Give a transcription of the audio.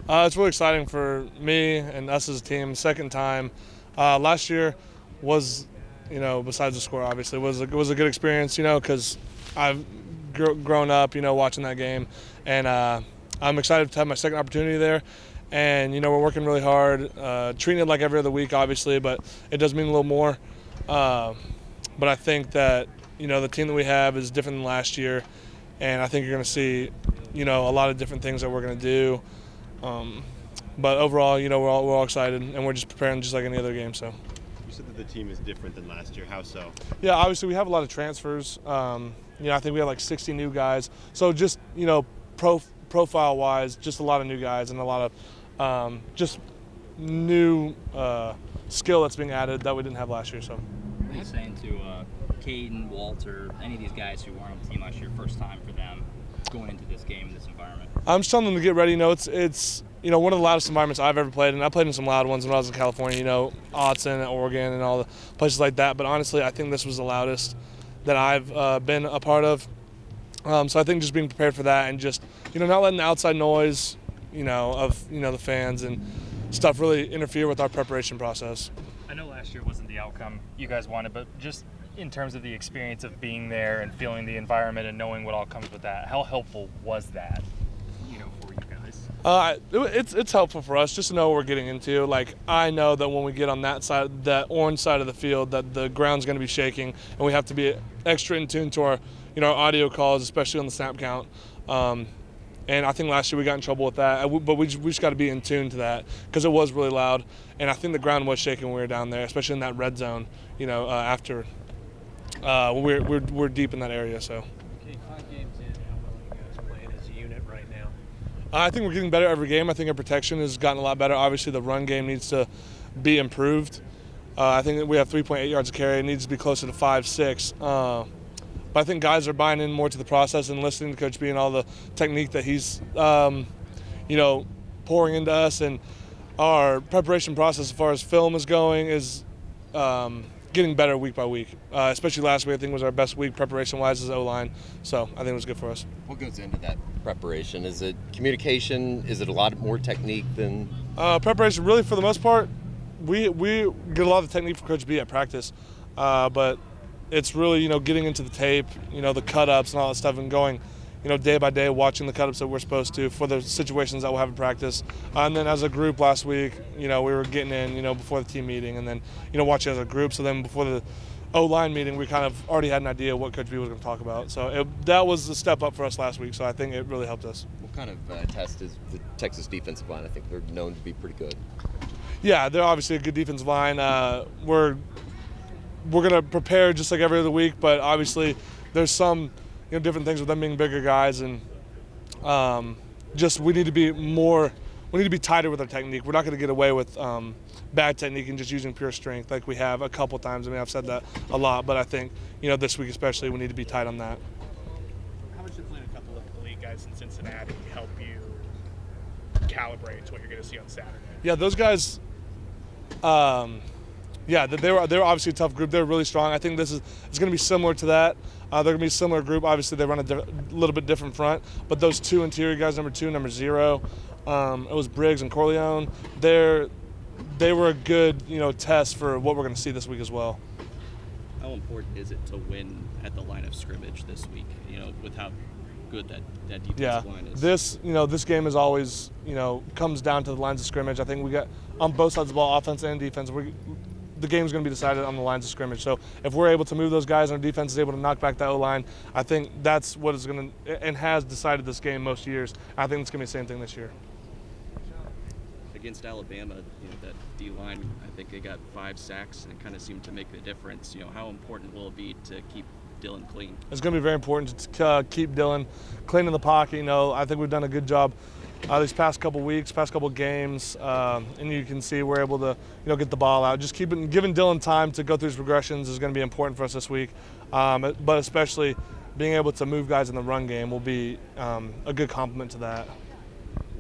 It's really exciting for me and us as a team. Second time. Last year was, besides the score, obviously, was a good experience, because I've grown up, watching that game. And I'm excited to have my second opportunity there. And, we're working really hard, treating it like every other week, obviously, but it does mean a little more. But I think that, the team that we have is different than last year. And I think you're going to see, a lot of different things that we're going to do. But overall, we're all excited, and we're just preparing just like any other game. So. You said that the team is different than last year. How so? Yeah, obviously we have a lot of transfers. I think we have like 60 new guys. So just profile-wise, just a lot of new guys and a lot of just new skill that's being added that we didn't have last year. So. What are you saying to Caden, Walter, any of these guys who weren't on the team last year, first time for them going into this game in this environment? I'm just telling them to get ready. It's one of the loudest environments I've ever played, and I played in some loud ones when I was in California, Autzen, Oregon, and all the places like that. But honestly, I think this was the loudest that I've been a part of. So I think just being prepared for that and just, not letting the outside noise, of, the fans and stuff really interfere with our preparation process. I know last year wasn't the outcome you guys wanted, but just in terms of the experience of being there and feeling the environment and knowing what all comes with that, how helpful was that, for you guys? It's helpful for us just to know what we're getting into. Like, I know that when we get on that side, that orange side of the field, that the ground's going to be shaking, and we have to be extra in tune to our, our audio calls, especially on the snap count. And I think last year we got in trouble with that, but we just got to be in tune to that because it was really loud, and I think the ground was shaking when we were down there, especially in that red zone. After we're deep in that area, so. Okay, 5 games in, how well are you guys playing as a unit right now? I think we're getting better every game. I think our protection has gotten a lot better. Obviously, the run game needs to be improved. I think that we have 3.8 yards a carry. It needs to be closer to 5.6. But I think guys are buying in more to the process and listening to Coach B and all the technique that he's, pouring into us. And our preparation process as far as film is going is getting better week by week. Especially last week, I think was our best week preparation-wise as O-line. So I think it was good for us. What goes into that preparation? Is it communication? Is it a lot more technique than? Preparation, really, for the most part, we get a lot of the technique from Coach B at practice. But it's really, getting into the tape, the cut-ups and all that stuff and going, day by day watching the cut-ups that we're supposed to for the situations that we'll have in practice. And then as a group last week, we were getting in, before the team meeting and then, watching as a group. So then before the O-line meeting, we kind of already had an idea what Coach B was going to talk about. So that was a step up for us last week. So I think it really helped us. What kind of test is the Texas defensive line? I think they're known to be pretty good. Yeah, they're obviously a good defensive line. We're going to prepare just like every other week, but obviously there's some different things with them being bigger guys, and we need to be tighter with our technique. We're not going to get away with bad technique and just using pure strength like we have a couple times. I mean, I've said that a lot, but I think this week especially we need to be tight on that. How much did playing a couple of elite guys in Cincinnati help you calibrate to what you're going to see on Saturday? Yeah, those guys. They were obviously a tough group. They're really strong. I think it's going to be similar to that. They're going to be a similar group. Obviously, they run a little bit different front. But those two interior guys, number 2, number 0, it was Briggs and Corleone. They were a good test for what we're going to see this week as well. How important is it to win at the line of scrimmage this week? With how good that defensive line is. This game is always comes down to the lines of scrimmage. I think we got on both sides of the ball, offense and defense. The game's going to be decided on the lines of scrimmage. So if we're able to move those guys and our defense is able to knock back that O-line, I think that's what is going to and has decided this game most years. I think it's going to be the same thing this year. Against Alabama, that D-line, I think they got 5 sacks and it kind of seemed to make the difference. How important will it be to keep Dylan clean? It's going to be very important to keep Dylan clean in the pocket. I think we've done a good job these past couple weeks, past couple games, and you can see we're able to, get the ball out. Just giving Dylan time to go through his progressions is going to be important for us this week. But especially being able to move guys in the run game will be a good complement to that.